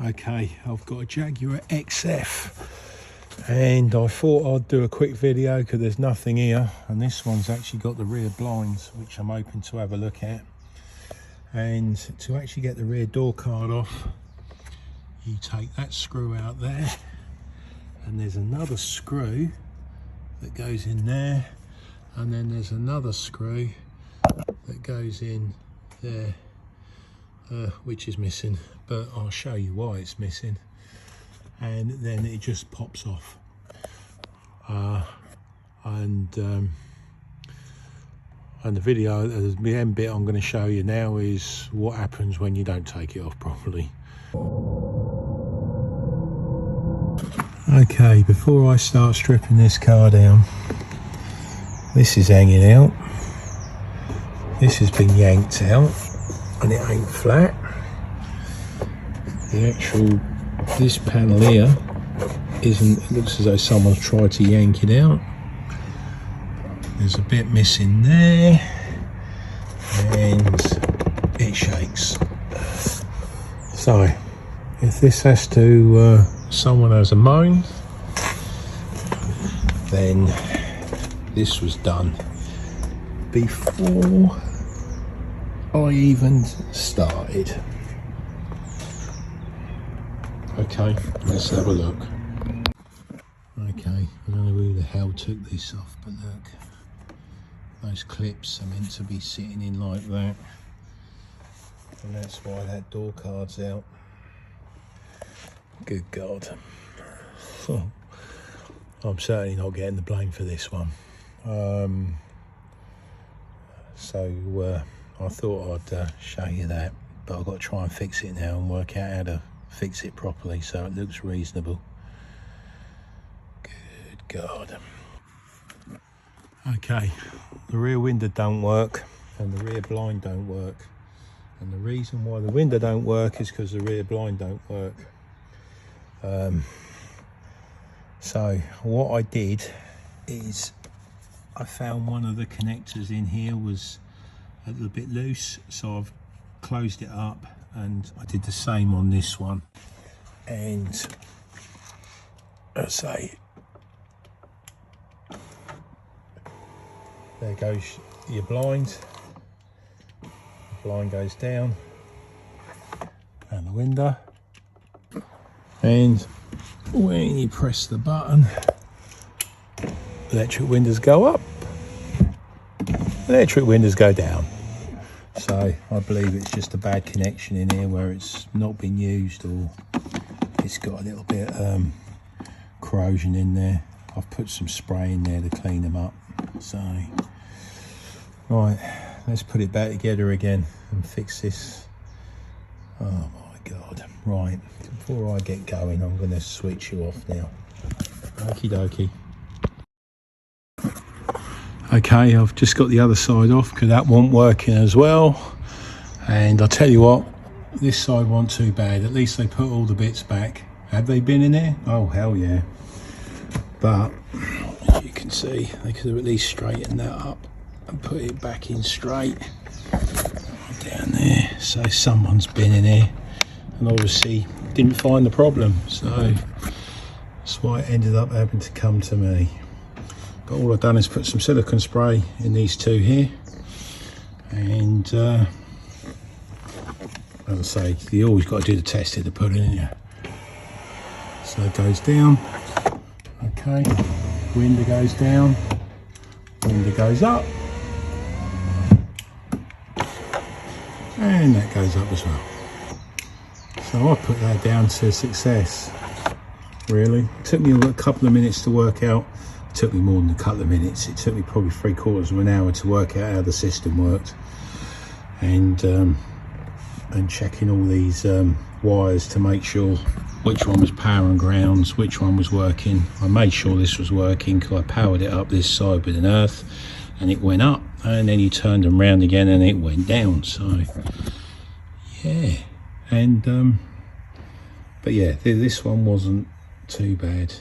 Okay, I've got a Jaguar XF and I thought I'd do a quick video because there's nothing here, and this one's actually got the rear blinds which I'm hoping to have a look at. And to actually get the rear door card off, you take that screw out there, and there's another screw that goes in there, and then there's another screw that goes in there, which is missing, but I'll show you why it's missing. And then it just pops off, and the video, the end bit I'm going to show you now is what happens when you don't take it off properly. Okay, before I start stripping this car down, this is hanging out, this has been yanked out and it ain't flat. The actual, this panel here isn't, it looks as though someone's tried to yank it out. There's a bit missing there and it shakes. So if this has to, someone has a moan, then this was done before I even started. Okay, let's have a look. Okay, I don't know who the hell took this off, but look, those clips are meant to be sitting in like that, and that's why that door card's out. Good God. I'm certainly not getting the blame for this one. So I thought I'd show you that, but I've got to try and fix it now and work out how to fix it properly so it looks reasonable. Good God. Okay, the rear window don't work and the rear blind don't work, and the reason why the window don't work is because the rear blind don't work. So what I did is I found one of the connectors in here was a little bit loose, so I've closed it up, and I did the same on this one. And I say, there goes your blind. The blind goes down, and the window. And when you press the button, electric windows go up, electric windows go down. So I believe it's just a bad connection in here where it's not been used, or it's got a little bit corrosion in there. I've put some spray in there to clean them up. So right, let's put it back together again and fix this. Oh my God. Right, before I get going, I'm going to switch you off now. Okie dokie. Okay, I've just got the other side off because that wasn't working as well. And I'll tell you what, this side wasn't too bad. At least they put all the bits back. Have they been in there? Oh, hell yeah. But as you can see, they could have at least straightened that up and put it back in straight. Down there. So someone's been in here and obviously didn't find the problem. So that's why it ended up having to come to me. But all I've done is put some silicone spray in these two here, and as I say, you always got to do the testing to put it in here. So it goes down, okay, window goes down, window goes up, and that goes up as well. So I put that down to success, really. It took me a couple of minutes to work out. It took me more than a couple of minutes. It took me probably 3/4 of an hour to work out how the system worked, and checking all these wires to make sure which one was power and grounds, which one was working. I made sure this was working because I powered it up this side with an earth, and it went up, and then you turned them round again and it went down. So yeah, and but yeah, this one wasn't too bad.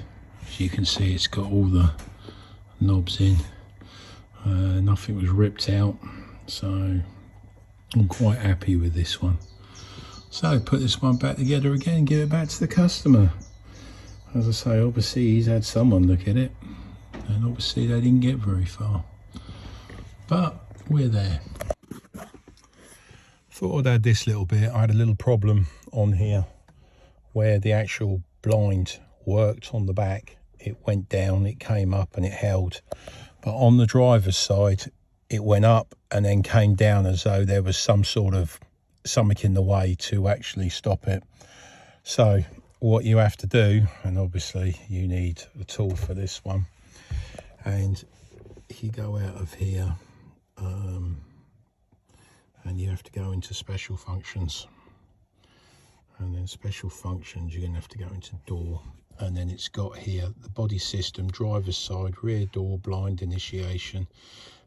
As you can see, it's got all the knobs in, nothing was ripped out, so I'm quite happy with this one. So put this one back together again, give it back to the customer. As I say, obviously he's had someone look at it, and obviously they didn't get very far. But we're there. Thought I'd add this little bit. I had a little problem on here where the actual blind worked on the back. It went down, it came up and it held. But on the driver's side, it went up and then came down as though there was some sort of something in the way to actually stop it. So what you have to do, and obviously you need a tool for this one, and you go out of here and you have to go into special functions, and then special functions you're going to have to go into door, and then it's got here the body system, driver's side, rear door, blind initiation,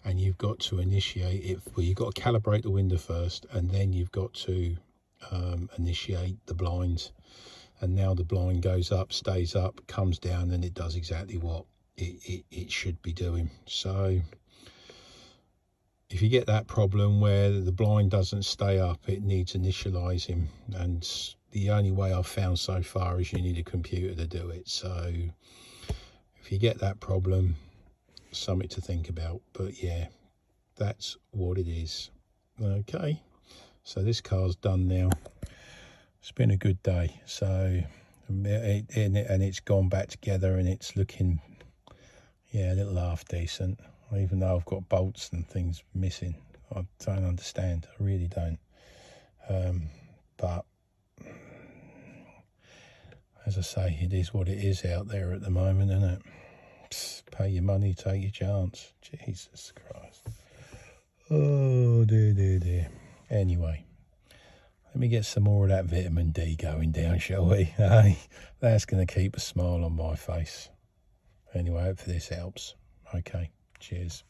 and you've got to initiate it. Well, you've got to calibrate the window first, and then you've got to initiate the blind. And now the blind goes up, stays up, comes down, and it does exactly what it should be doing. So if you get that problem where the blind doesn't stay up, it needs initializing, and the only way I've found so far is you need a computer to do it. So if you get that problem, something to think about. But yeah, that's what it is. Okay, so this car's done now. It's been a good day. So and it's gone back together, and it's looking, yeah, a little half decent, even though I've got bolts and things missing. I don't understand, I really don't. But as I say, it is what it is out there at the moment, isn't it? Pay your money, take your chance. Jesus Christ. Oh dear, dear, dear. Anyway, let me get some more of that vitamin D going down, shall we? Hey, that's going to keep a smile on my face. Anyway, hopefully this helps. Okay, cheers.